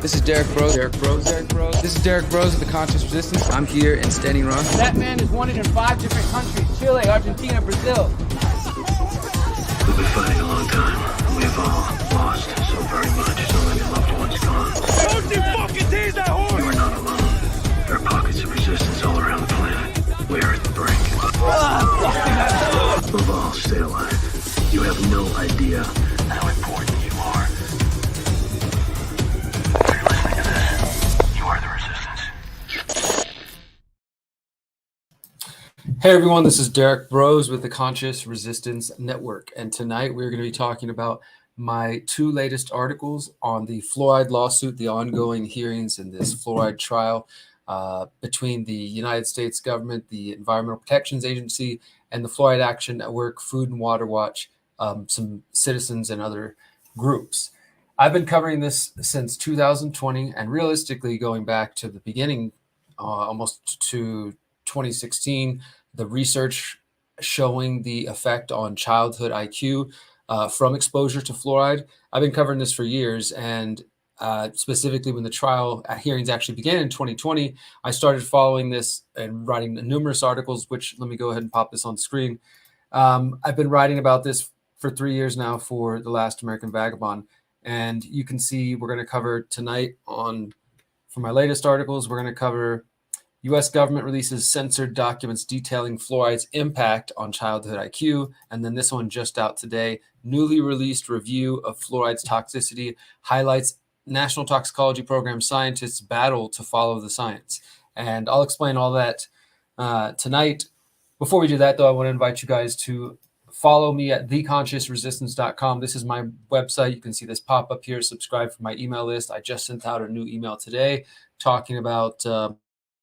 This is Derrick Broze. Derrick Broze. This is Derrick Broze of the Conscious Resistance. I'm here in Standing Rock. That man is wanted in 5 different countries: Chile, Argentina, Brazil. We've been fighting a long time. We've all lost so very much. So many loved ones gone. Don't you fucking tease that horse! You are not alone. There are pockets of resistance all around the planet. We are at the brink. Above all, stay alive. You have no idea how important you are. If you're listening to this, you are the resistance. Hey everyone, this is Derrick Broze with the Conscious Resistance Network, and tonight we're going to be talking about my 2 latest articles on the fluoride lawsuit, the ongoing hearings in this fluoride trial between the United States government, the Environmental Protection Agency, and the Fluoride Action Network, Food and Water Watch, some citizens and other groups. I've been covering this since 2020, and realistically going back to the beginning, almost to 2016, the research showing the effect on childhood IQ from exposure to fluoride. I've been covering this for years, and specifically when the trial hearings actually began in 2020, I started following this and writing numerous articles, which let me go ahead and pop this on screen. I've been writing about this for 3 years now for The Last American Vagabond, and you can see we're going to cover tonight for my latest articles, we're going to cover U.S. government releases censored documents detailing fluoride's impact on childhood IQ. And then this one just out today, newly released review of fluoride's toxicity highlights National Toxicology Program scientists battle to follow the science. And I'll explain all that tonight. Before we do that, though, I want to invite you guys to follow me at theconsciousresistance.com. This is my website. You can see this pop up here. Subscribe for my email list. I just sent out a new email today talking about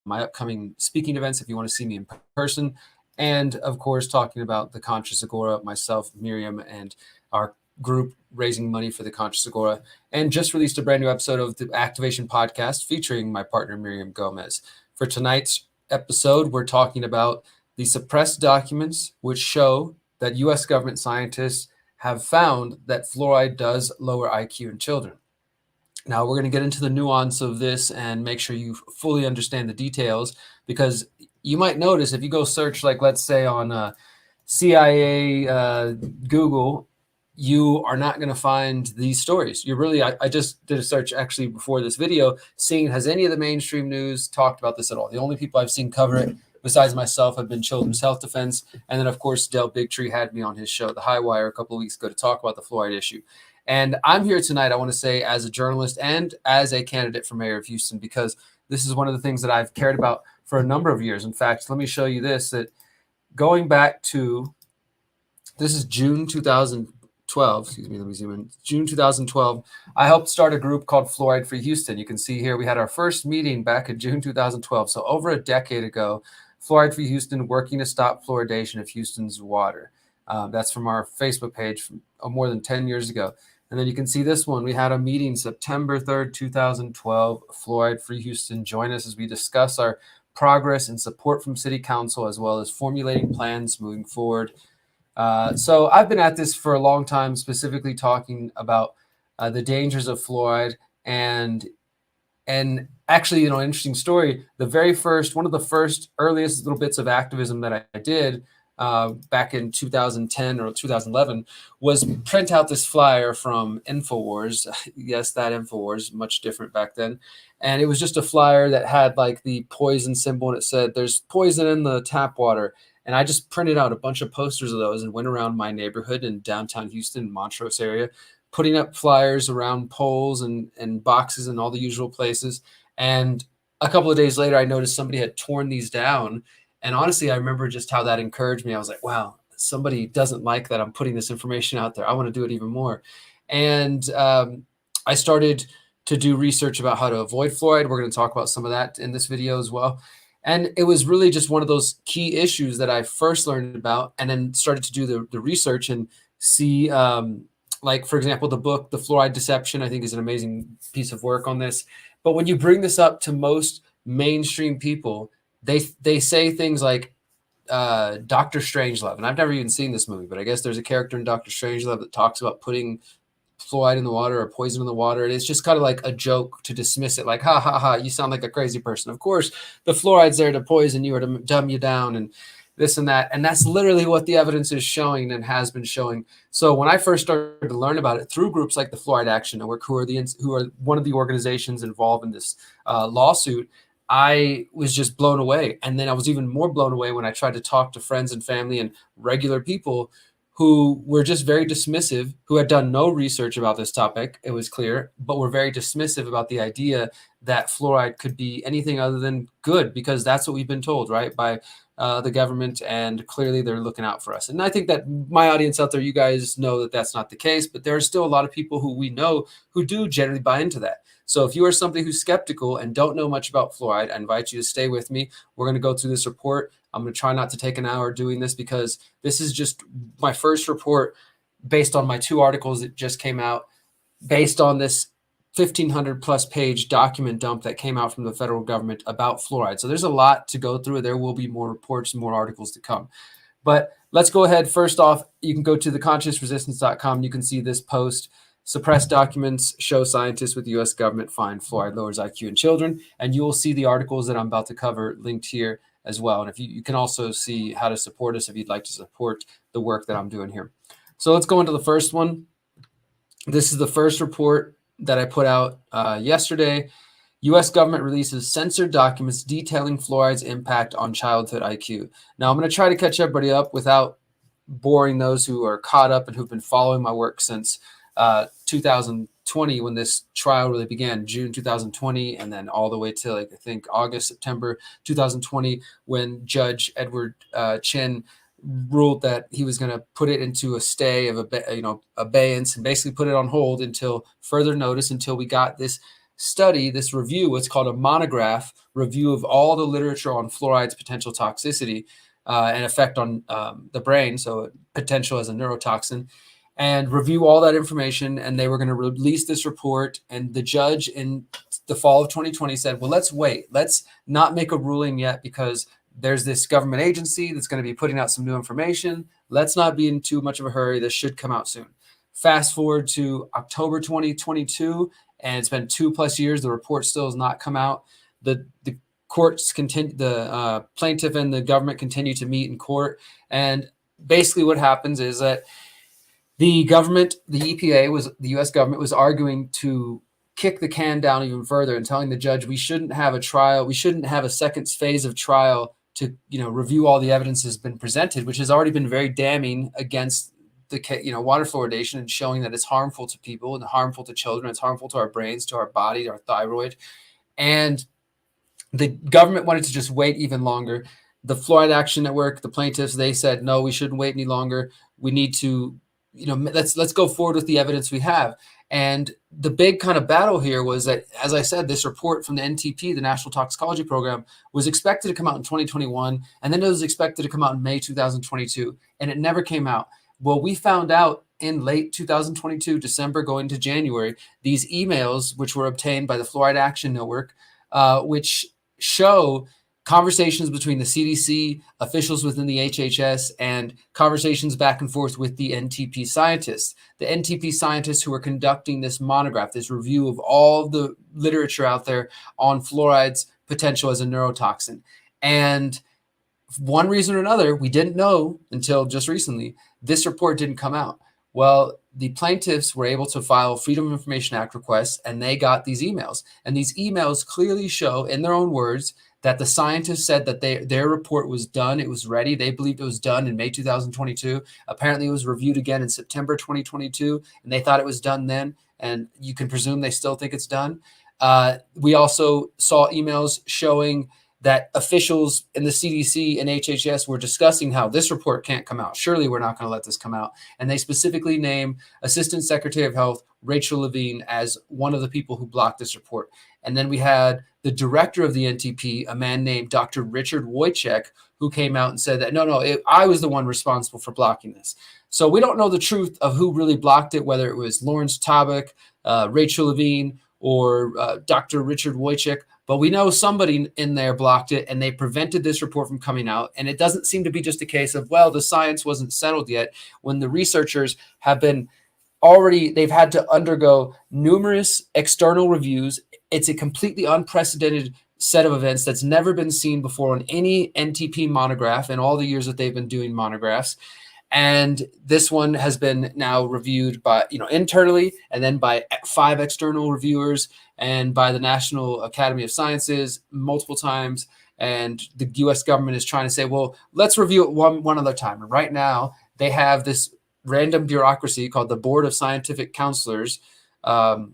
my upcoming speaking events if you want to see me in person, and of course talking about the Conscious Agora, myself, Miriam, and our group raising money for the Conscious Agora, and just released a brand new episode of the Activation Podcast featuring my partner Miriam Gomez. For tonight's episode, we're talking about the suppressed documents which show that U.S. government scientists have found that fluoride does lower IQ in children. Now, we're going to get into the nuance of this and make sure you fully understand the details, because you might notice if you go search, like let's say on CIA Google, you are not going to find these stories. You're really, I just did a search actually before this video, seeing has any of the mainstream news talked about this at all. The only people I've seen cover it besides myself have been Children's Health Defense. And then, of course, Del Bigtree had me on his show, The High Wire, a couple of weeks ago to talk about the fluoride issue. And I'm here tonight, I want to say, as a journalist and as a candidate for mayor of Houston, because this is one of the things that I've cared about for a number of years. In fact, let me show you this, that going back to, this is June 2012, excuse me, let me zoom in, June 2012, I helped start a group called Fluoride Free Houston. You can see here, we had our first meeting back in June 2012. So over a decade ago, Fluoride Free Houston working to stop fluoridation of Houston's water. That's from our Facebook page from more than 10 years ago. And then you can see this one. We had a meeting September 3rd, 2012, Fluoride Free Houston. Join us as we discuss our progress and support from City Council, as well as formulating plans moving forward. So I've been at this for a long time, specifically talking about the dangers of fluoride. And actually, interesting story. One of the first earliest little bits of activism that I did back in 2010 or 2011 was print out this flyer from InfoWars. Yes, that InfoWars, much different back then. And it was just a flyer that had like the poison symbol, and it said, "There's poison in the tap water." And I just printed out a bunch of posters of those and went around my neighborhood in downtown Houston, Montrose area, putting up flyers around poles and boxes and all the usual places. And a couple of days later, I noticed somebody had torn these down. And honestly, I remember just how that encouraged me. I was like, wow, somebody doesn't like that I'm putting this information out there. I want to do it even more. And I started to do research about how to avoid fluoride. We're going to talk about some of that in this video as well. And it was really just one of those key issues that I first learned about, and then started to do the research and see, like, for example, the book, The Fluoride Deception, I think is an amazing piece of work on this. But when you bring this up to most mainstream people, they say things like Dr. Strangelove, and I've never even seen this movie, but I guess there's a character in Dr. Strangelove that talks about putting fluoride in the water or poison in the water. And it's just kind of like a joke to dismiss it, like, ha, ha, ha, you sound like a crazy person. Of course, the fluoride's there to poison you or to dumb you down and this and that. And that's literally what the evidence is showing and has been showing. So when I first started to learn about it through groups like the Fluoride Action Network, who are one of the organizations involved in this lawsuit, I was just blown away. And then I was even more blown away when I tried to talk to friends and family and regular people who were just very dismissive, who had done no research about this topic, it was clear, but were very dismissive about the idea that fluoride could be anything other than good, because that's what we've been told, right, by the government, and clearly they're looking out for us. And I think that my audience out there, you guys know that that's not the case, but there are still a lot of people who we know who do generally buy into that. So if you are somebody who's skeptical and don't know much about fluoride, I invite you to stay with me. We're going to go through this report. I'm going to try not to take an hour doing this, because this is just my first report based on my 2 articles that just came out, based on this 1,500 plus page document dump that came out from the federal government about fluoride. So there's a lot to go through. There will be more reports and more articles to come. But let's go ahead. First off, you can go to theconsciousresistance.com. You can see this post. Suppressed documents show scientists with the U.S. government find fluoride lowers IQ in children. And you will see the articles that I'm about to cover linked here as well. And if you can also see how to support us if you'd like to support the work that I'm doing here. So let's go into the first one. This is the first report that I put out yesterday. U.S. government releases censored documents detailing fluoride's impact on childhood IQ. Now, I'm going to try to catch everybody up without boring those who are caught up and who've been following my work since 2020, when this trial really began, June 2020, and then all the way to, like, I think August, September 2020, when Judge Edward Chin ruled that he was going to put it into a stay of abeyance, and basically put it on hold until further notice, until we got this study, this review, what's called a monograph review of all the literature on fluoride's potential toxicity and effect on the brain, so potential as a neurotoxin, and review all that information. And they were going to release this report. And the judge in the fall of 2020 said, well, let's wait. Let's not make a ruling yet, because there's this government agency that's going to be putting out some new information. Let's not be in too much of a hurry. This should come out soon. Fast forward to October 2022, and it's been 2+ years. The report still has not come out. The courts continue, the plaintiff and the government continue to meet in court. And basically what happens is that the government, the EPA, the U.S. government, was arguing to kick the can down even further and telling the judge we shouldn't have a trial. We shouldn't have a second phase of trial to, review all the evidence that's been presented, which has already been very damning against the, water fluoridation, and showing that it's harmful to people and harmful to children. It's harmful to our brains, to our body, to our thyroid. And the government wanted to just wait even longer. The Fluoride Action Network, the plaintiffs, they said, no, we shouldn't wait any longer. We need to, let's go forward with the evidence we have. And the big kind of battle here was that, as I said, this report from the NTP, the National Toxicology Program, was expected to come out in 2021, and then it was expected to come out in May 2022, and it never came out. Well, we found out in late 2022, December going to January, these emails, which were obtained by the Fluoride Action Network, which show conversations between the CDC, officials within the HHS, and conversations back and forth with the NTP scientists. The NTP scientists who are conducting this monograph, this review of all the literature out there on fluoride's potential as a neurotoxin. And for one reason or another, we didn't know until just recently, this report didn't come out. Well, the plaintiffs were able to file Freedom of Information Act requests, and they got these emails. And these emails clearly show, in their own words, that the scientists said that their report was done. It was ready. They believed it was done in May 2022. Apparently, it was reviewed again in September 2022, and they thought it was done then. And you can presume they still think it's done. We also saw emails showing that officials in the CDC and HHS were discussing how this report can't come out. Surely we're not going to let this come out. And they specifically name Assistant Secretary of Health Rachel Levine as one of the people who blocked this report. And then we had the director of the NTP, a man named Dr. Richard Wojcik, who came out and said that, I was the one responsible for blocking this. So we don't know the truth of who really blocked it, whether it was Lawrence Tabak, Rachel Levine, or Dr. Richard Wojcik. But we know somebody in there blocked it, and they prevented this report from coming out. And it doesn't seem to be just a case of, well, the science wasn't settled yet, when the researchers have been they've had to undergo numerous external reviews. It's a completely unprecedented set of events that's never been seen before on any NTP monograph in all the years that they've been doing monographs. And this one has been now reviewed by, internally, and then by 5 external reviewers, and by the National Academy of Sciences multiple times. And the U.S. government is trying to say, well, let's review it one other time. And right now, they have this random bureaucracy called the Board of Scientific Counselors, I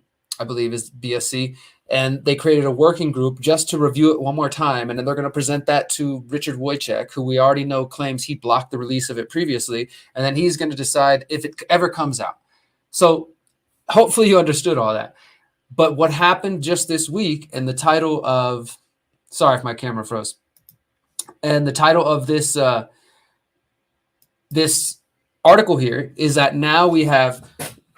believe is BSC, and they created a working group just to review it one more time. And then they're going to present that to Richard Wojcik, who we already know claims he blocked the release of it previously. And then he's going to decide if it ever comes out. So hopefully you understood all that. But what happened just this week, and the title of, sorry if my camera froze, and the title of this, this article here is that now we have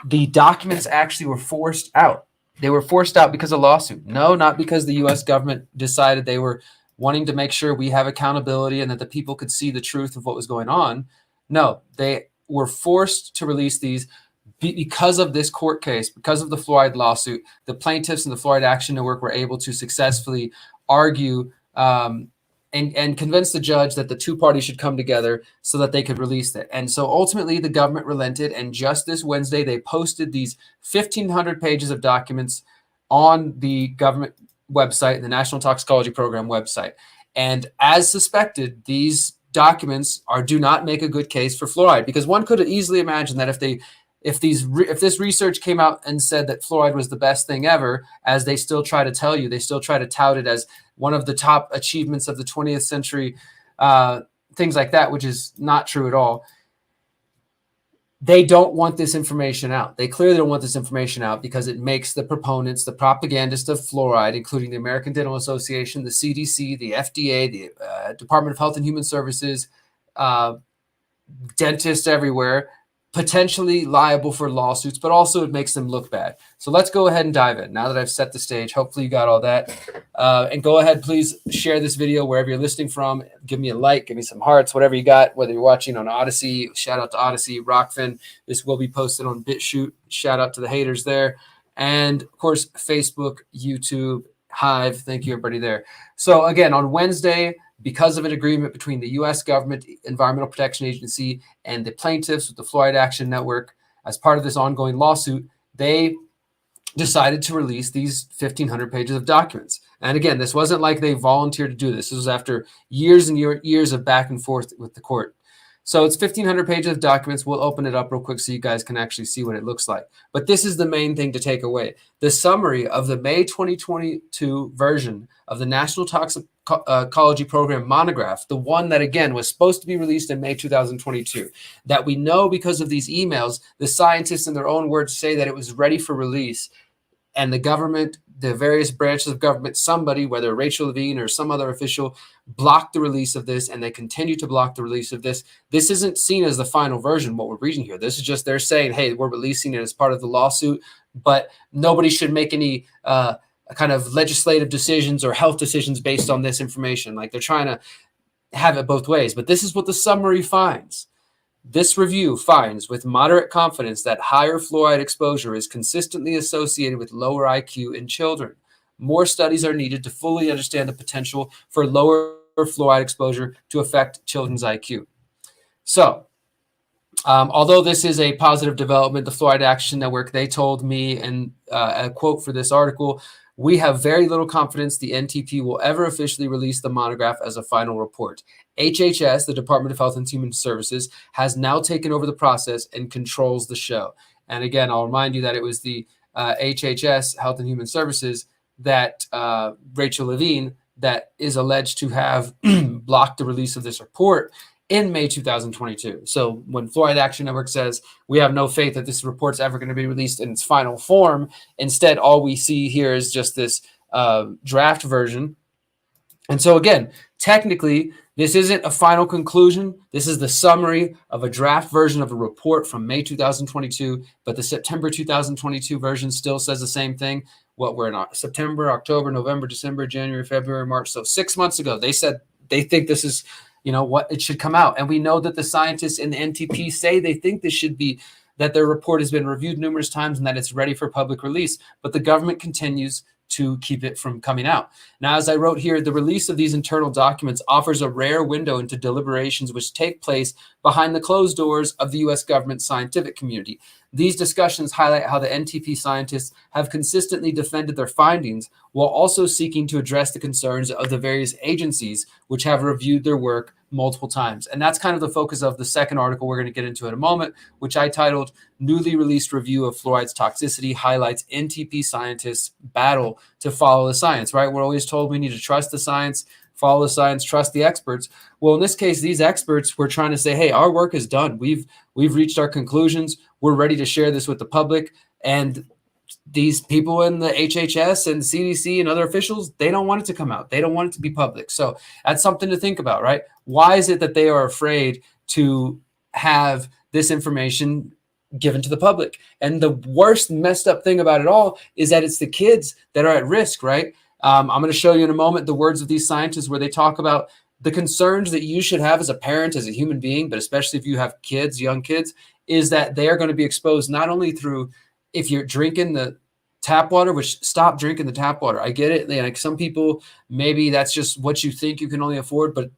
the documents actually were forced out. They were forced out because of lawsuit. No, not because the U.S. government decided they were wanting to make sure we have accountability and that the people could see the truth of what was going on. No, they were forced to release these because of this court case, because of the fluoride lawsuit. The plaintiffs and the Fluoride Action Network were able to successfully argue and convince the judge that the two parties should come together so that they could release it. And so ultimately the government relented. And just this Wednesday, they posted these 1,500 pages of documents on the government website, the National Toxicology Program website. And as suspected, these documents do not make a good case for fluoride, because one could easily imagine that if this research came out and said that fluoride was the best thing ever, as they still try to tell you, they still try to tout it as one of the top achievements of the 20th century, things like that, which is not true at all. They don't want this information out. They clearly don't want this information out because it makes the proponents, the propagandists of fluoride, including the American Dental Association, the CDC, the FDA, the Department of Health and Human Services, dentists everywhere, potentially liable for lawsuits, but also it makes them look bad. So let's go ahead and dive in. Now that I've set the stage, hopefully you got all that. And go ahead, please share this video wherever you're listening from. Give me a like, give me some hearts, whatever you got, whether you're watching on Odyssey, shout out to Odyssey, Rockfin. This will be posted on BitChute. Shout out to the haters there. And of course, Facebook, YouTube, Hive. Thank you, everybody there. So again, on Wednesday, because of an agreement between the U.S. government, Environmental Protection Agency, and the plaintiffs with the Fluoride Action Network, as part of this ongoing lawsuit, they decided to release these 1,500 pages of documents. And again, this wasn't like they volunteered to do this. This was after years and years of back and forth with the court. So it's 1,500 pages of documents. We'll open it up real quick so you guys can actually see what it looks like. But this is the main thing to take away. The summary of the May 2022 version of the National Toxicology Program monograph, the one that, again, was supposed to be released in May 2022, that we know because of these emails, the scientists in their own words say that it was ready for release. And the government, the various branches of government, somebody, whether Rachel Levine or some other official, blocked the release of this, and they continue to block the release of this. This isn't seen as the final version, what we're reading here. This is just they're saying, hey, we're releasing it as part of the lawsuit, but nobody should make any kind of legislative decisions or health decisions based on this information. Like they're trying to have it both ways. But this is what the summary finds. This review finds with moderate confidence that higher fluoride exposure is consistently associated with lower IQ in children. More studies are needed to fully understand the potential for lower fluoride exposure to affect children's IQ. So, although this is a positive development, the Fluoride Action Network, they told me, and a quote for this article, we have very little confidence the NTP will ever officially release the monograph as a final report. HHS, the Department of Health and Human Services, has now taken over the process and controls the show. And again, I'll remind you that it was the HHS, Health and Human Services, that Rachel Levine, that is alleged to have blocked the release of this report in May 2022. So when Fluoride Action Network says we have no faith that this report's ever going to be released in its final form, instead all we see here is just this draft version. And so again, technically, this isn't a final conclusion. This is the summary of a draft version of a report from May 2022, but the September 2022 version still says the same thing. What we're in September, October, November, December, January, February, March. So 6 months ago, they said they think this is, you know, what it should come out. And we know that the scientists in the NTP say they think this should be that their report has been reviewed numerous times and that it's ready for public release, but the government continues to keep it from coming out. Now, as I wrote here, the release of these internal documents offers a rare window into deliberations which take place behind the closed doors of the U.S. government scientific community. These discussions highlight how the NTP scientists have consistently defended their findings while also seeking to address the concerns of the various agencies which have reviewed their work multiple times. And that's kind of the focus of the second article we're going to get into in a moment, which I titled Newly Released Review of Fluoride's Toxicity Highlights NTP Scientists' Battle to Follow the Science, right? We're always told we need to trust the science, follow the science, trust the experts. Well, in this case, these experts were trying to say, hey, our work is done. We've reached our conclusions. We're ready to share this with the public. And these people in the HHS and CDC and other officials, they don't want it to come out. They don't want it to be public. So that's something to think about, right? Why is it that they are afraid to have this information given to the public? And the worst messed up thing about it all is that it's the kids that are at risk, right? I'm going to show you in a moment the words of these scientists where they talk about the concerns that you should have as a parent, as a human being, but especially if you have kids, young kids, is that they are going to be exposed not only through if you're drinking the tap water, which stop drinking the tap water. I get it. Like some people, maybe that's just what you think you can only afford, but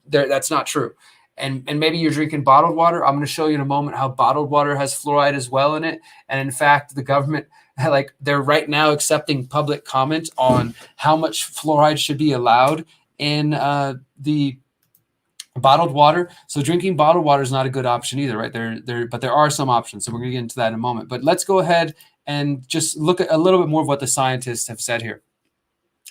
that's not true. And maybe you're drinking bottled water. I'm going to show you in a moment how bottled water has fluoride as well in it. And in fact, the government, like they're right now accepting public comment on how much fluoride should be allowed in the bottled water. So drinking bottled water is not a good option either, right? But there are some options. So we're going to get into that in a moment. But let's go ahead and just look at a little bit more of what the scientists have said here.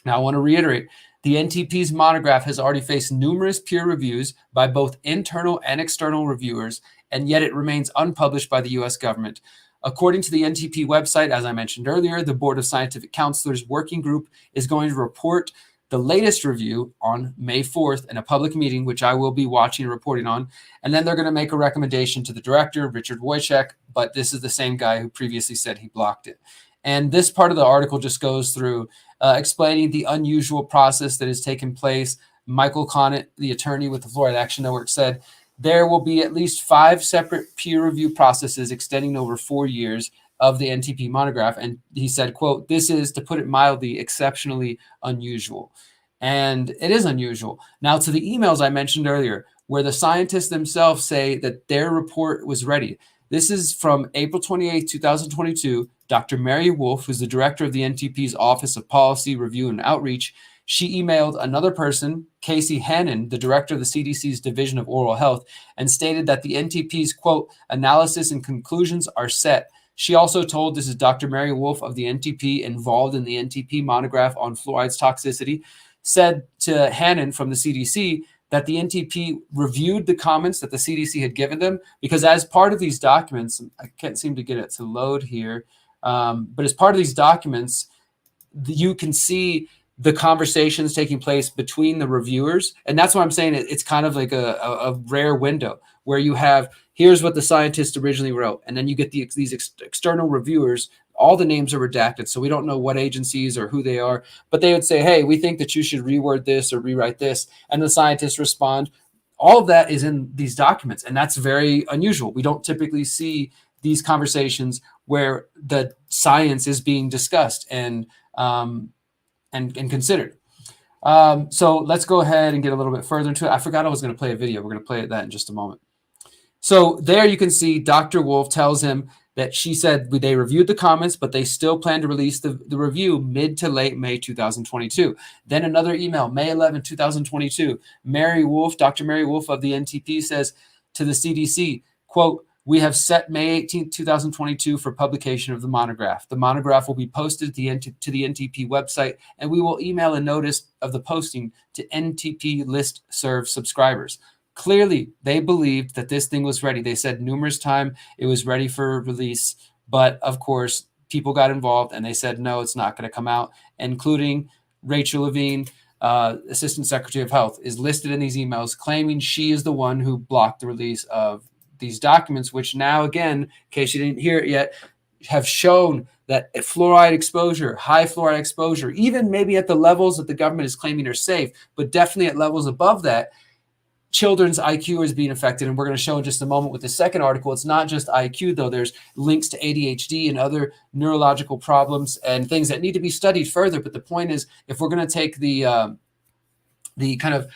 Now, I want to reiterate, the NTP's monograph has already faced numerous peer reviews by both internal and external reviewers, and yet it remains unpublished by the U.S. government. According to the NTP website, as I mentioned earlier, the Board of Scientific Counselors Working Group is going to report the latest review on May 4th in a public meeting, which I will be watching and reporting on. And then they're going to make a recommendation to the director, Richard Wojcik, but this is the same guy who previously said he blocked it. And this part of the article just goes through explaining the unusual process that has taken place. Michael Connett, the attorney with the Fluoride Action Network, said there will be at least 5 separate peer review processes extending over 4 years of the NTP monograph. And he said, quote, "This is, to put it mildly, exceptionally unusual." And it is unusual. Now, to the emails I mentioned earlier, where the scientists themselves say that their report was ready. This is from April 28, 2022. Dr. Mary Wolf, who's the director of the NTP's Office of Policy Review and Outreach, she emailed another person, Casey Hannon, the director of the CDC's Division of Oral Health, and stated that the NTP's, quote, "analysis and conclusions are set." She also told, this is Dr. Mary Wolf of the NTP involved in the NTP monograph on fluoride's toxicity, said to Hannon from the CDC that the NTP reviewed the comments that the CDC had given them, because as part of these documents, I can't seem to get it to load here, but as part of these documents, you can see the conversations taking place between the reviewers. And that's why I'm saying it's kind of like a rare window where you have, here's what the scientists originally wrote, and then you get these external reviewers. All the names are redacted, so we don't know what agencies or who they are, but they would say, hey, we think that you should reword this or rewrite this, and the scientists respond. All of that is in these documents, and that's very unusual. We don't typically see these conversations where the science is being discussed and considered. So let's go ahead and get a little bit further into it. I forgot I was going to play a video. We're going to play that in just a moment. So there you can see Dr. Wolf tells him that she said they reviewed the comments, but they still plan to release the review mid to late May 2022. Then another email, May 11, 2022. Mary Wolf, Dr. Mary Wolf of the NTP says to the CDC, quote, "We have set May 18, 2022 for publication of the monograph. The monograph will be posted to the NTP website, and we will email a notice of the posting to NTP listserv subscribers." Clearly, they believed that this thing was ready. They said numerous times it was ready for release, but of course, people got involved and they said, no, it's not going to come out, including Rachel Levine, Assistant Secretary of Health, is listed in these emails claiming she is the one who blocked the release of these documents, which now, again, in case you didn't hear it yet, have shown that fluoride exposure, high fluoride exposure, even maybe at the levels that the government is claiming are safe, but definitely at levels above that, children's IQ is being affected. And we're going to show in just a moment with the second article, it's not just IQ, though. There's links to ADHD and other neurological problems and things that need to be studied further. But the point is, if we're going to take the kind of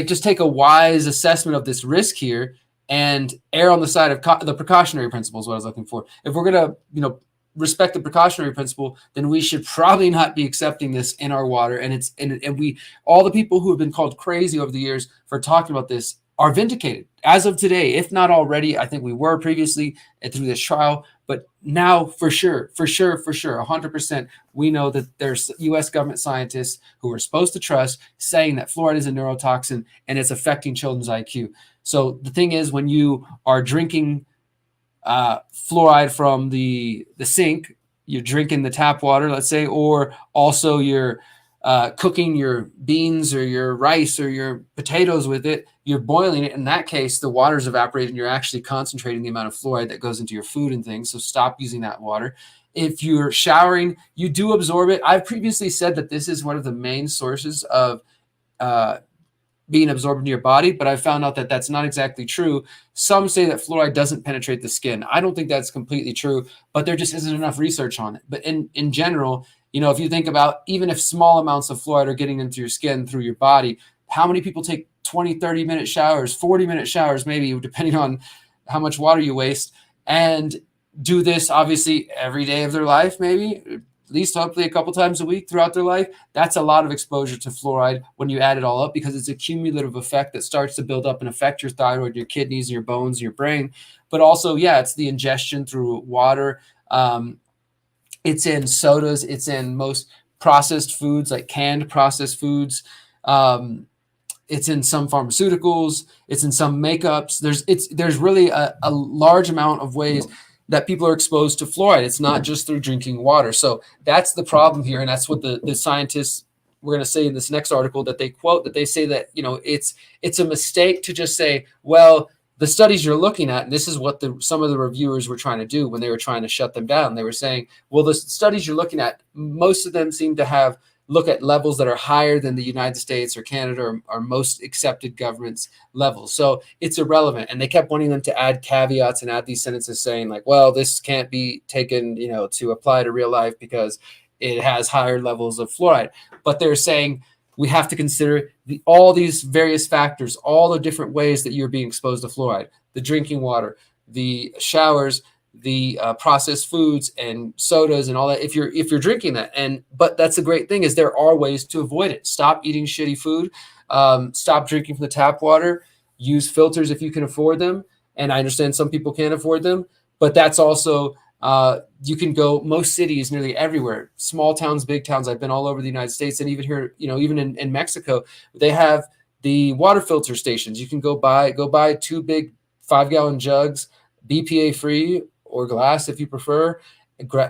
just take a wise assessment of this risk here and err on the side of the precautionary principle is what I was looking for. If we're going to, respect the precautionary principle, then we should probably not be accepting this in our water. And we, all the people who have been called crazy over the years for talking about this are vindicated as of today. If not already, I think we were previously through this trial, but now for sure, 100%, we know that there's U.S. government scientists who we're supposed to trust saying that fluoride is a neurotoxin and it's affecting children's IQ. So the thing is, when you are drinking fluoride from the sink, you're drinking the tap water, let's say, or also you're cooking your beans or your rice or your potatoes with it, you're boiling it. In that case, the water's evaporated and you're actually concentrating the amount of fluoride that goes into your food and things. So stop using that water. If you're showering, you do absorb it. I've previously said that this is one of the main sources of being absorbed into your body, but I found out that that's not exactly true. Some say that fluoride doesn't penetrate the skin. I don't think that's completely true, but there just isn't enough research on it. But in general, if you think about, even if small amounts of fluoride are getting into your skin through your body, how many people take 20, 30-minute showers, 40-minute showers, maybe, depending on how much water you waste, and do this obviously every day of their life, maybe, at least hopefully a couple times a week throughout their life. That's a lot of exposure to fluoride when you add it all up, because it's a cumulative effect that starts to build up and affect your thyroid, your kidneys, your bones, your brain. But also, it's the ingestion through water. It's in sodas. It's in most processed foods, like canned processed foods. It's in some pharmaceuticals. It's in some makeups. There's really a large amount of ways that people are exposed to fluoride. It's not just through drinking water. So that's the problem here. And that's what the scientists, we're going to say in this next article that they quote, that they say that, it's a mistake to just say, well, the studies you're looking at, and this is what some of the reviewers were trying to do when they were trying to shut them down. They were saying, well, the studies you're looking at, most of them seem to look at levels that are higher than the United States or Canada or most accepted governments levels. So it's irrelevant. And they kept wanting them to add caveats and add these sentences saying like, well, this can't be taken, to apply to real life because it has higher levels of fluoride. But they're saying we have to consider all these various factors, all the different ways that you're being exposed to fluoride, the drinking water, the showers, the processed foods and sodas and all that. If you're drinking that, but that's a great thing, is there are ways to avoid it. Stop eating shitty food. Stop drinking from the tap water. Use filters if you can afford them. And I understand some people can't afford them, but that's also you can go most cities, nearly everywhere, small towns, big towns. I've been all over the United States, and even here, even in Mexico, they have the water filter stations. You can go buy 2 big 5-gallon jugs, BPA free, or glass if you prefer.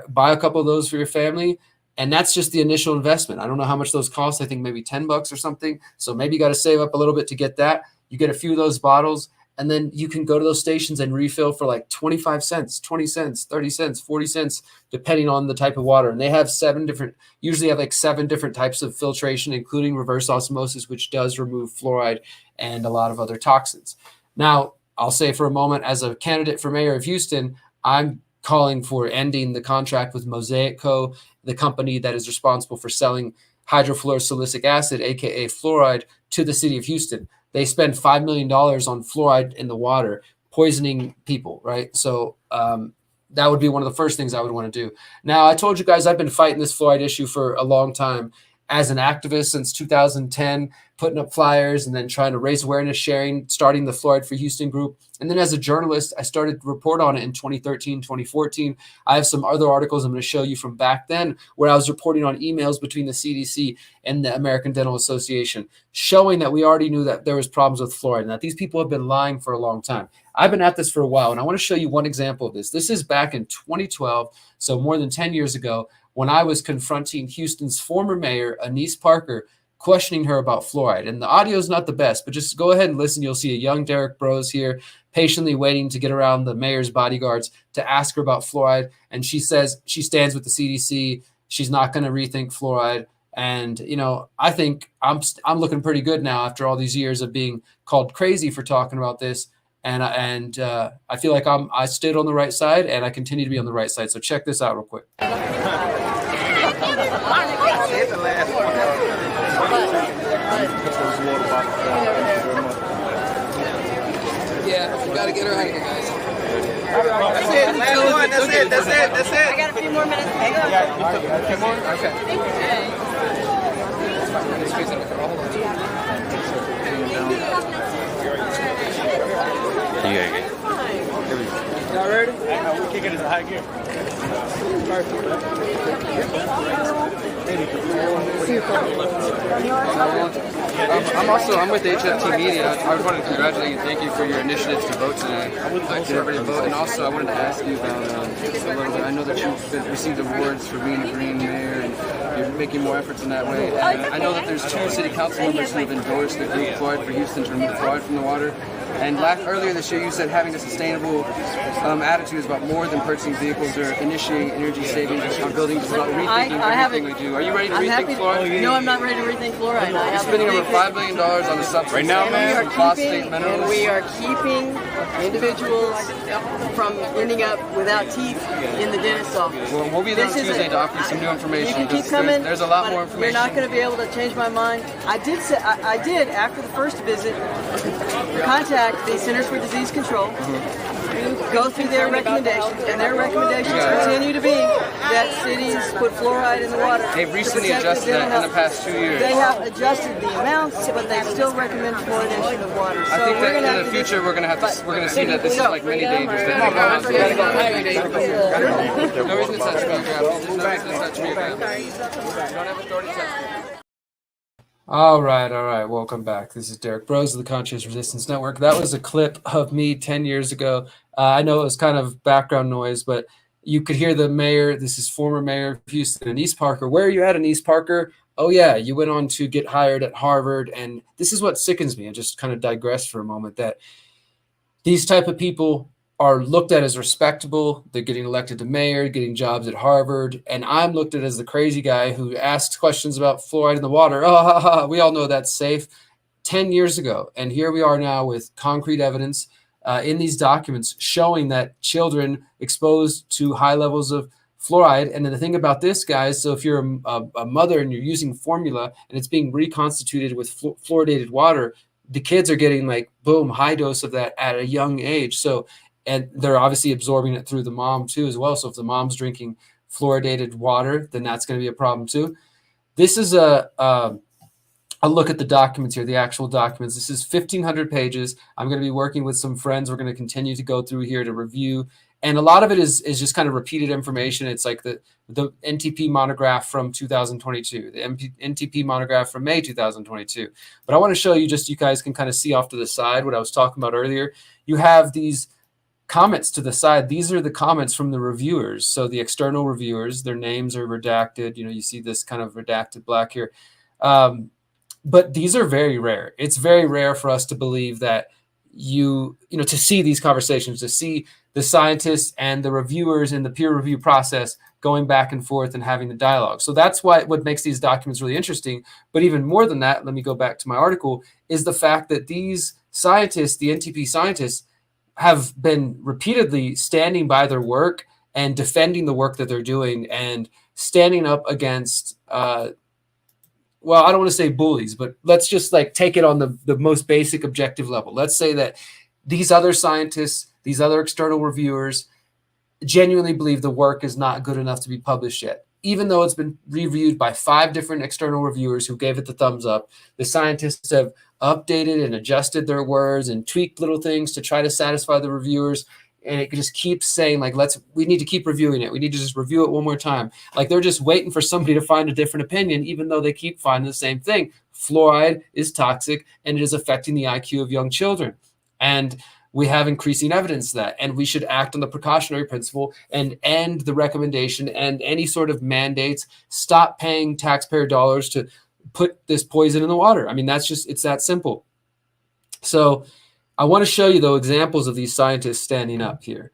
Buy a couple of those for your family, and that's just the initial investment. I don't know how much those cost. I think maybe $10 or something. So maybe you got to save up a little bit to get that. You get a few of those bottles, and then you can go to those stations and refill for like 25 cents, 20 cents, 30 cents, 40 cents, depending on the type of water. And they have usually have like 7 different types of filtration, including reverse osmosis, which does remove fluoride and a lot of other toxins. Now, I'll say for a moment, as a candidate for mayor of Houston, I'm calling for ending the contract with Mosaic Co., the company that is responsible for selling hydrofluorosilicic acid, aka fluoride, to the city of Houston. They spend $5 million on fluoride in the water, poisoning people, right? So that would be one of the first things I would want to do. Now, I told you guys I've been fighting this fluoride issue for a long time. As an activist since 2010, putting up flyers and then trying to raise awareness, starting the Fluoride for Houston group. And then as a journalist, I started to report on it in 2013, 2014. I have some other articles I'm going to show you from back then where I was reporting on emails between the CDC and the American Dental Association, showing that we already knew that there was problems with fluoride and that these people have been lying for a long time. I've been at this for a while, and I want to show you one example of this. This is back in 2012, so more than 10 years ago, when I was confronting Houston's former mayor, Anise Parker, questioning her about fluoride. And the audio is not the best, but just go ahead and listen. You'll see a young Derrick Broze here, patiently waiting to get around the mayor's bodyguards to ask her about fluoride. And she says she stands with the CDC. She's not going to rethink fluoride. And I think I'm looking pretty good now after all these years of being called crazy for talking about this. And I feel like I stood on the right side, and I continue to be on the right side. So check this out real quick. Yeah, you gotta get her out of here, guys. That's it. Last one. That's it. I got a few more minutes. Hang on. A few more? Okay. Y'all ready? We're kicking it in high gear. I'm with HFT Media. I wanted to congratulate you and thank you for your initiatives to vote today. Get everybody to vote. And also, I wanted to ask you about just a little bit. I know that you've received awards for being a green mayor, and you're making more efforts in that way. And I know that there's 2 city council members who have endorsed the group Fluoride for Houston to remove fluoride from the water. And earlier this year, you said having a sustainable attitude is about more than purchasing vehicles or initiating energy savings on buildings. It's about rethinking everything we do. Are you ready to rethink fluoride? No, I'm not ready to rethink fluoride. You're spending over $5 billion on the substance. Right now, man. Phosphate minerals. We are keeping individuals from ending up without teeth in the dentist's office. Well, we'll be there on Tuesday to offer you some new information. You can keep coming. There's a lot more information. You're not going to be able to change my mind. I did after the first visit contact the Centers for Disease Control. Go through their recommendations, and their recommendations continue to be that cities put fluoride in the water. They've recently adjusted that in the past 2 years. They have adjusted the amounts, but they still recommend fluoridation of water. So I think that in the future we're going to see that this is like many dangerous things. No reason to touch me, There's no reason to touch me, You don't have authority to touch me. All right. Welcome back. This is Derrick Broze of the Conscious Resistance Network. That was a clip of me 10 years ago. I know it was kind of background noise, but you could hear the mayor. This is former mayor of Houston and East Parker. Where are you at in East Parker? Oh, yeah, you went on to get hired at Harvard. And this is what sickens me. I just kind of digress for a moment that these type of people are looked at as respectable. They're getting elected to mayor, getting jobs at Harvard. And I'm looked at as the crazy guy who asks questions about fluoride in the water. Oh, we all know that's safe 10 years ago. And here we are now with concrete evidence in these documents showing that children exposed to high levels of fluoride. And then the thing about this, guys, so if you're a mother and you're using formula and it's being reconstituted with fluoridated water, the kids are getting like, boom, high dose of that at a young age. So and they're obviously absorbing it through the mom too as well. So if the mom's drinking fluoridated water, then that's going to be a problem too. This is a look at the documents here, the actual documents. This is 1,500 pages. I'm going to be working with some friends. We're going to continue to go through here to review. And a lot of it is just kind of repeated information. It's like the NTP monograph from 2022, the NTP monograph from May 2022. But I want to show you just, you guys can kind of see off to the side what I was talking about earlier. You have these comments to the side. These are the comments from the reviewers. So the external reviewers, their names are redacted. You see this kind of redacted black here. But these are very rare. It's very rare for us to believe that to see these conversations, to see the scientists and the reviewers in the peer review process going back and forth and having the dialogue. So that's what makes these documents really interesting. But even more than that, let me go back to my article, is the fact that these scientists, the NTP scientists, have been repeatedly standing by their work and defending the work that they're doing and standing up against, well, I don't want to say bullies, but let's just like take it on the most basic objective level. Let's say that these other scientists, these other external reviewers genuinely believe the work is not good enough to be published yet. Even though it's been reviewed by 5 different external reviewers who gave it the thumbs up, the scientists have updated and adjusted their words and tweaked little things to try to satisfy the reviewers. And it just keeps saying, like, we need to keep reviewing it. We need to just review it one more time. Like they're just waiting for somebody to find a different opinion, even though they keep finding the same thing. Fluoride is toxic and it is affecting the IQ of young children. And we have increasing evidence of that, and we should act on the precautionary principle and end the recommendation and any sort of mandates. Stop paying taxpayer dollars to put this poison in the water. I mean, it's that simple. So I want to show you, though, examples of these scientists standing up here.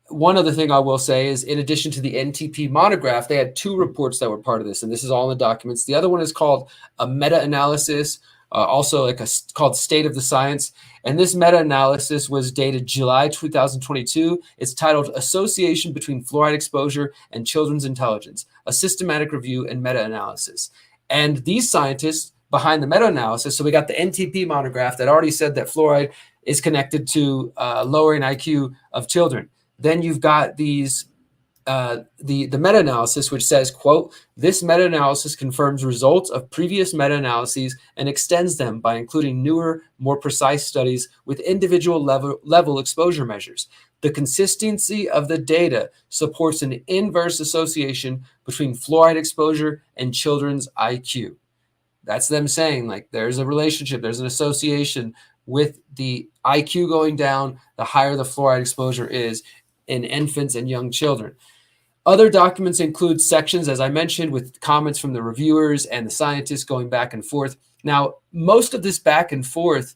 one other thing I will say is, in addition to the NTP monograph, they had 2 reports that were part of this, and this is all in the documents. The other one is called a meta-analysis, also called State of the Science. And this meta-analysis was dated July 2022. It's titled Association Between Fluoride Exposure and Children's Intelligence, a Systematic Review and Meta-Analysis. And these scientists behind the meta-analysis, so we got the NTP monograph that already said that fluoride is connected to lowering IQ of children. Then you've got these the meta-analysis, which says, quote, this meta-analysis confirms results of previous meta-analyses and extends them by including newer, more precise studies with individual level exposure measures. The consistency of the data supports an inverse association between fluoride exposure and children's IQ. That's them saying, like, there's a relationship, there's an association with the IQ going down, the higher the fluoride exposure is in infants and young children. Other documents include sections, as I mentioned, with comments from the reviewers and the scientists going back and forth. Now, most of this back and forth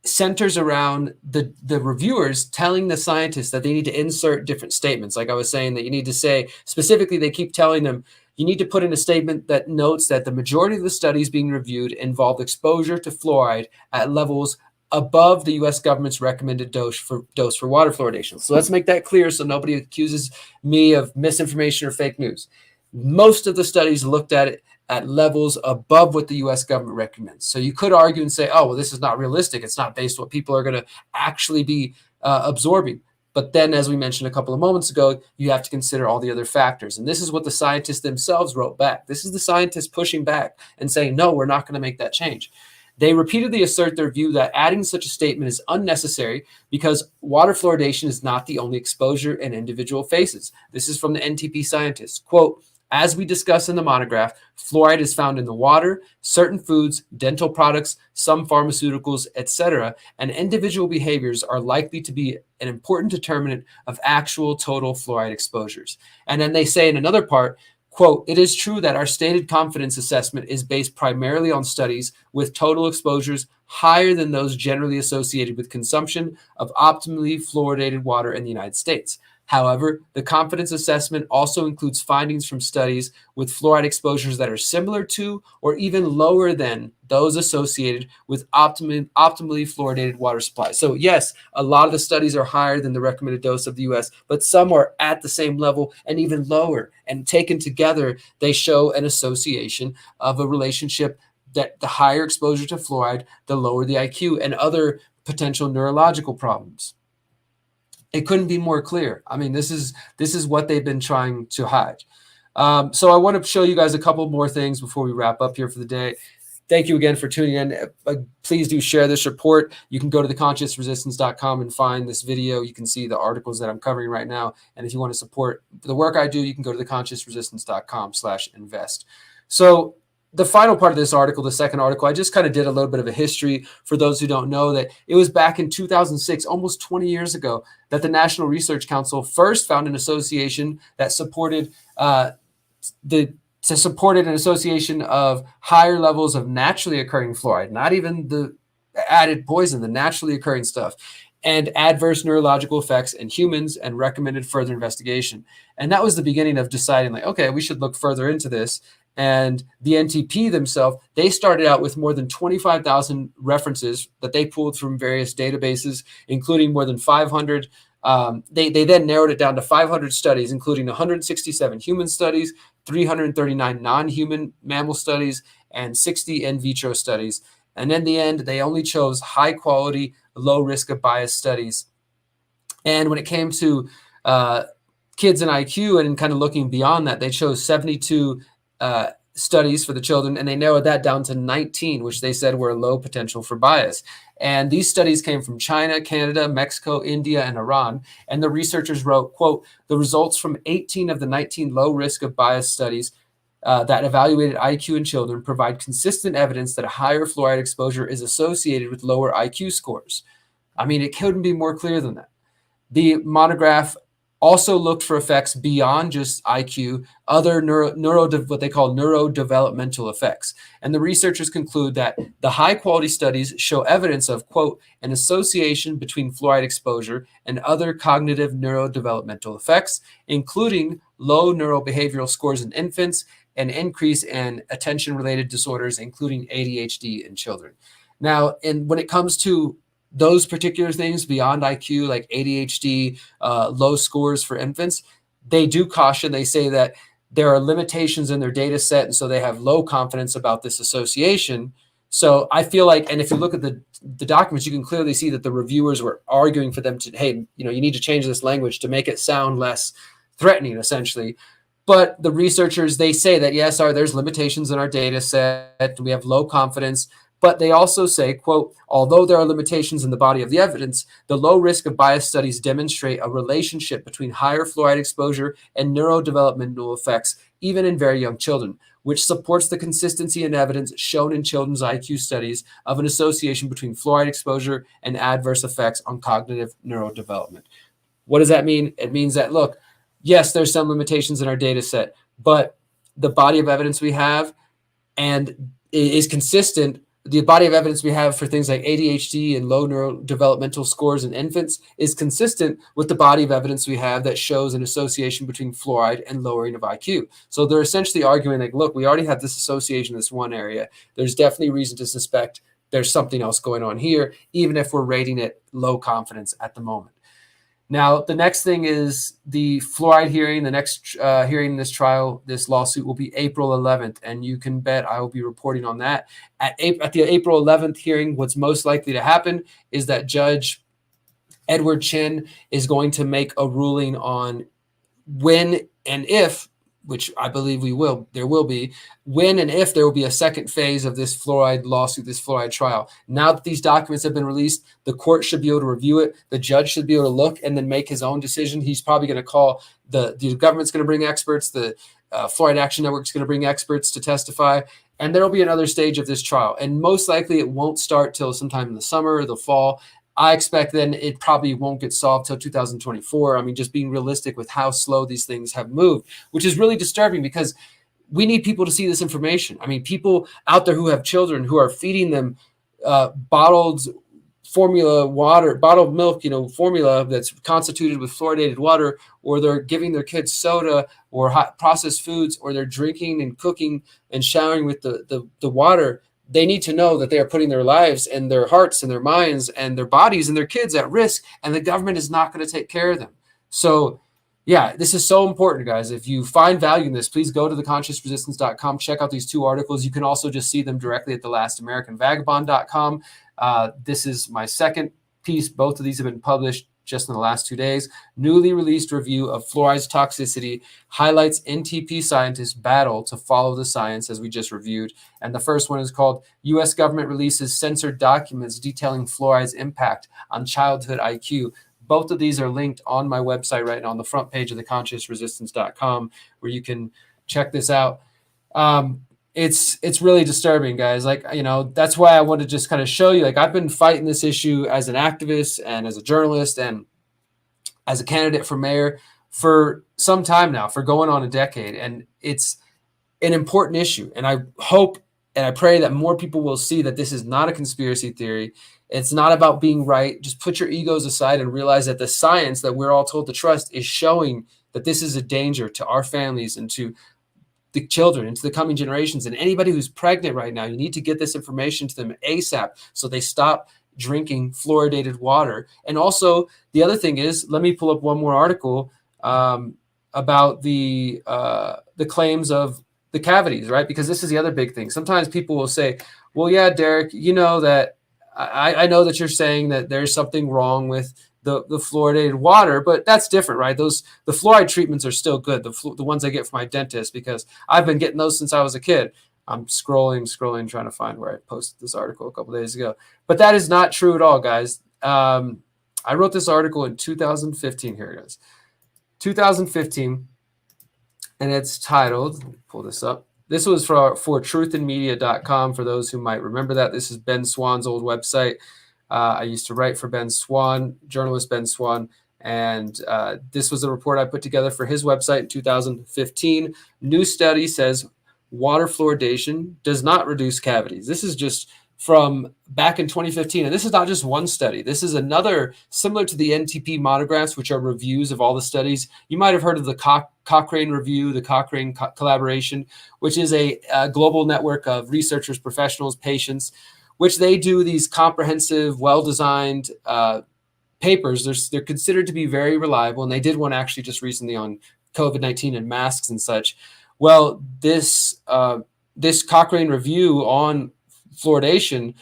centers around the reviewers telling the scientists that they need to insert different statements. Like I was saying, that you need to say, specifically, they keep telling them, you need to put in a statement that notes that the majority of the studies being reviewed involved exposure to fluoride at levels above the U.S. government's recommended dose for water fluoridation. So let's make that clear so nobody accuses me of misinformation or fake news. Most of the studies looked at it at levels above what the U.S. government recommends. So you could argue and say, oh, well, this is not realistic. It's not based on what people are going to actually be absorbing. But then, as we mentioned a couple of moments ago, you have to consider all the other factors. And this is what the scientists themselves wrote back. This is the scientists pushing back and saying, no, we're not going to make that change. They repeatedly assert their view that adding such a statement is unnecessary because water fluoridation is not the only exposure an individual faces. This is from the NTP scientists. Quote, as we discuss in the monograph, fluoride is found in the water, certain foods, dental products, some pharmaceuticals, etc., and individual behaviors are likely to be an important determinant of actual total fluoride exposures. And then they say in another part, quote, it is true that our stated confidence assessment is based primarily on studies with total exposures higher than those generally associated with consumption of optimally fluoridated water in the United States. However, the confidence assessment also includes findings from studies with fluoride exposures that are similar to or even lower than those associated with optimally fluoridated water supply. So yes, a lot of the studies are higher than the recommended dose of the US, but some are at the same level and even lower. And taken together, they show an association of a relationship that the higher exposure to fluoride, the lower the IQ and other potential neurological problems. It couldn't be more clear. I mean, this is what they've been trying to hide. So I want to show you guys a couple more things before we wrap up here for the day. Thank you again for tuning in. Please do share this report. You can go to theconsciousresistance.com and find this video. You can see the articles that I'm covering right now. And if you want to support the work I do, you can go to theconsciousresistance.com/invest. So the final part of this article, the second article, I just kind of did a little bit of a history for those who don't know that it was back in 2006, almost 20 years ago, that the National Research Council first found an association that supported an association of higher levels of naturally occurring fluoride, not even the added poison, the naturally occurring stuff, and adverse neurological effects in humans, and recommended further investigation. And that was the beginning of deciding, like, okay, we should look further into this. And the NTP themselves, they started out with more than 25,000 references that they pulled from various databases, including more than 500. They then narrowed it down to 500 studies, including 167 human studies, 339 non-human mammal studies, and 60 in vitro studies. And in the end, they only chose high quality, low risk of bias studies. And when it came to kids and IQ and kind of looking beyond that, they chose 72 studies for the children, and they narrowed that down to 19, which they said were low potential for bias. And these studies came from China, Canada, Mexico, India, and Iran. And the researchers wrote, quote, the results from 18 of the 19 low risk of bias studies that evaluated IQ in children provide consistent evidence that a higher fluoride exposure is associated with lower IQ scores. I mean, it couldn't be more clear than that. The monograph also looked for effects beyond just IQ, other what they call neurodevelopmental effects. And the researchers conclude that the high quality studies show evidence of, quote, an association between fluoride exposure and other cognitive neurodevelopmental effects, including low neurobehavioral scores in infants, an increase in attention-related disorders, including ADHD in children. Now, when it comes to those particular things beyond IQ, like ADHD, low scores for infants, they do caution. They say that there are limitations in their data set, and so they have low confidence about this association. So I feel like, and if you look at the documents, you can clearly see that the reviewers were arguing for them to, hey, you need to change this language to make it sound less threatening, essentially. But the researchers, they say that, yes, there's limitations in our data set. We have low confidence. But they also say, quote, although there are limitations in the body of the evidence, the low risk of bias studies demonstrate a relationship between higher fluoride exposure and neurodevelopmental effects, even in very young children, which supports the consistency in evidence shown in children's IQ studies of an association between fluoride exposure and adverse effects on cognitive neurodevelopment. What does that mean? It means that, look, yes, there's some limitations in our data set, but the body of evidence we have and is consistent. The body of evidence we have for things like ADHD and low neurodevelopmental scores in infants is consistent with the body of evidence we have that shows an association between fluoride and lowering of IQ. So they're essentially arguing like, look, we already have this association in this one area. There's definitely reason to suspect there's something else going on here, even if we're rating it low confidence at the moment. Now, the next thing is the fluoride hearing. The next hearing in this trial, this lawsuit, will be April 11th, and you can bet I will be reporting on that. At the April 11th hearing, what's most likely to happen is that Judge Edward Chin is going to make a ruling on when and if, which I believe there will be, when and if there will be a second phase of this fluoride lawsuit, this fluoride trial. Now that these documents have been released, the court should be able to review it. The judge should be able to look and then make his own decision. He's probably going to call the government's going to bring experts. The Fluoride Action Network is going to bring experts to testify. And there will be another stage of this trial. And most likely it won't start till sometime in the summer or the fall. I expect then it probably won't get solved till 2024. I mean, just being realistic with how slow these things have moved, which is really disturbing because we need people to see this information. I mean, people out there who have children who are feeding them bottled formula water, bottled milk, formula that's constituted with fluoridated water, or they're giving their kids soda or hot processed foods, or they're drinking and cooking and showering with the water. They need to know that they are putting their lives and their hearts and their minds and their bodies and their kids at risk, and the government is not going to take care of them. So, yeah, this is so important, guys. If you find value in this, please go to theconsciousresistance.com. Check out these two articles. You can also just see them directly at thelastamericanvagabond.com. This is my second piece. Both of these have been published just in the last 2 days. Newly released review of fluoride's toxicity highlights NTP scientists' battle to follow the science, as we just reviewed. And the first one is called U.S. Government Releases Censored Documents Detailing Fluoride's Impact on Childhood IQ. Both of these are linked on my website right now on the front page of theconsciousresistance.com, where you can check this out. It's really disturbing, guys. That's why I want to just kind of show you, I've been fighting this issue as an activist and as a journalist and as a candidate for mayor for some time now, for going on a decade. And it's an important issue. And I hope and I pray that more people will see that this is not a conspiracy theory. It's not about being right. Just put your egos aside and realize that the science that we're all told to trust is showing that this is a danger to our families and to the children and to the coming generations. And anybody who's pregnant right now, you need to get this information to them ASAP so they stop drinking fluoridated water. And also, the other thing is, let me pull up one more article about the claims of the cavities, right? Because this is the other big thing. Sometimes people will say, well, yeah, Derrick, that I know that you're saying that there's something wrong with the fluoridated water, but that's different, right? The fluoride treatments are still good. The ones I get from my dentist, because I've been getting those since I was a kid. I'm scrolling, trying to find where I posted this article a couple days ago. But that is not true at all, guys. I wrote this article in 2015. Here it is. 2015, and it's titled, let me pull this up. This was for truthandmedia.com, for those who might remember that. This is Ben Swan's old website. I used to write for Ben Swan, journalist Ben Swan, And this was a report I put together for his website in 2015. New study says water fluoridation does not reduce cavities. This is just from back in 2015. And this is not just one study. This is another similar to the NTP monographs, which are reviews of all the studies. You might have heard of the Cochrane review, the Cochrane collaboration, which is a global network of researchers, professionals, patients, which they do these comprehensive, well-designed papers. They're considered to be very reliable. And they did one actually just recently on COVID-19 and masks and such. Well, this Cochrane review on fluoridation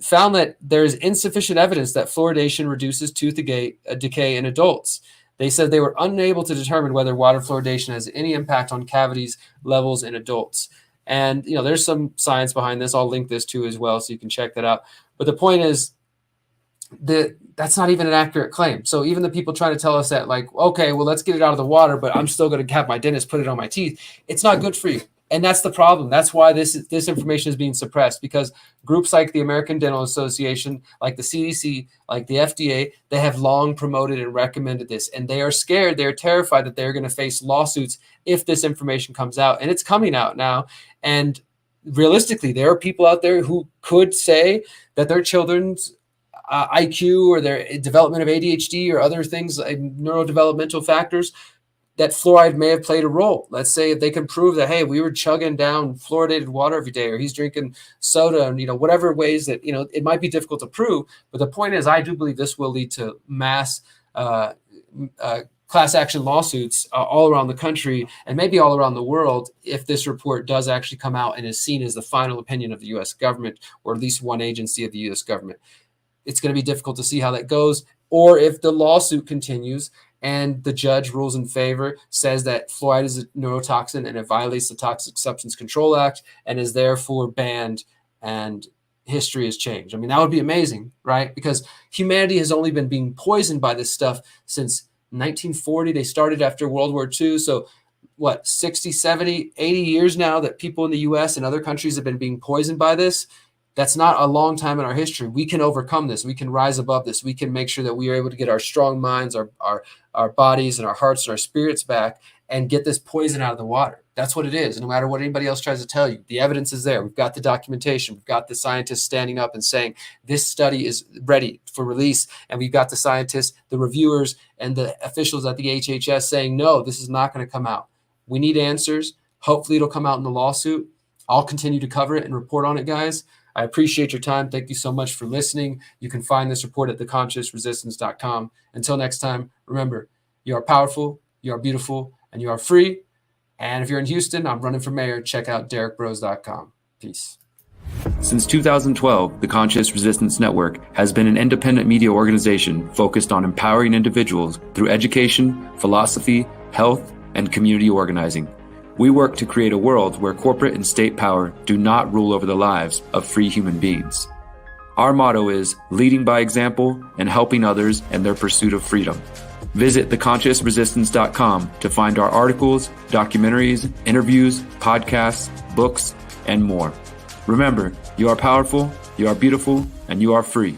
found that there is insufficient evidence that fluoridation reduces tooth decay in adults. They said they were unable to determine whether water fluoridation has any impact on cavities levels in adults. And, there's some science behind this. I'll link this too as well, so you can check that out. But the point is that's not even an accurate claim. So even the people trying to tell us that, like, okay, well, let's get it out of the water, but I'm still going to have my dentist put it on my teeth. It's not good for you. And that's the problem. That's why this information is being suppressed, because groups like the American Dental Association, like the CDC, like the FDA, they have long promoted and recommended this. And they are scared. They're terrified that they're going to face lawsuits if this information comes out. And it's coming out now. And realistically, there are people out there who could say that their children's IQ or their development of ADHD or other things, like neurodevelopmental factors, that fluoride may have played a role. Let's say if they can prove that, hey, we were chugging down fluoridated water every day, or he's drinking soda, and whatever ways that it might be difficult to prove. But the point is, I do believe this will lead to mass class action lawsuits all around the country and maybe all around the world if this report does actually come out and is seen as the final opinion of the U.S. government, or at least one agency of the U.S. government. It's going to be difficult to see how that goes, or if the lawsuit continues and the judge rules in favor, says that fluoride is a neurotoxin and it violates the Toxic Substance Control Act and is therefore banned, and history has changed. I mean, that would be amazing, right? Because humanity has only been being poisoned by this stuff since 1940. They started after World War II. So what, 60, 70, 80 years now that people in the US and other countries have been being poisoned by this. That's not a long time in our history. We can overcome this. We can rise above this. We can make sure that we are able to get our strong minds, our bodies, and our hearts and our spirits back, and get this poison out of the water. That's what it is. And no matter what anybody else tries to tell you, the evidence is there. We've got the documentation. We've got the scientists standing up and saying this study is ready for release. And we've got the scientists, the reviewers, and the officials at the HHS saying, no, this is not going to come out. We need answers. Hopefully it'll come out in the lawsuit. I'll continue to cover it and report on it, guys. I appreciate your time. Thank you so much for listening. You can find this report at theconsciousresistance.com. Until next time, remember, you are powerful, you are beautiful, and you are free. And if you're in Houston, I'm running for mayor. Check out DerrickBroze.com. Peace. Since 2012, the Conscious Resistance Network has been an independent media organization focused on empowering individuals through education, philosophy, health, and community organizing. We work to create a world where corporate and state power do not rule over the lives of free human beings. Our motto is leading by example and helping others in their pursuit of freedom. Visit theconsciousresistance.com to find our articles, documentaries, interviews, podcasts, books, and more. Remember, you are powerful, you are beautiful, and you are free.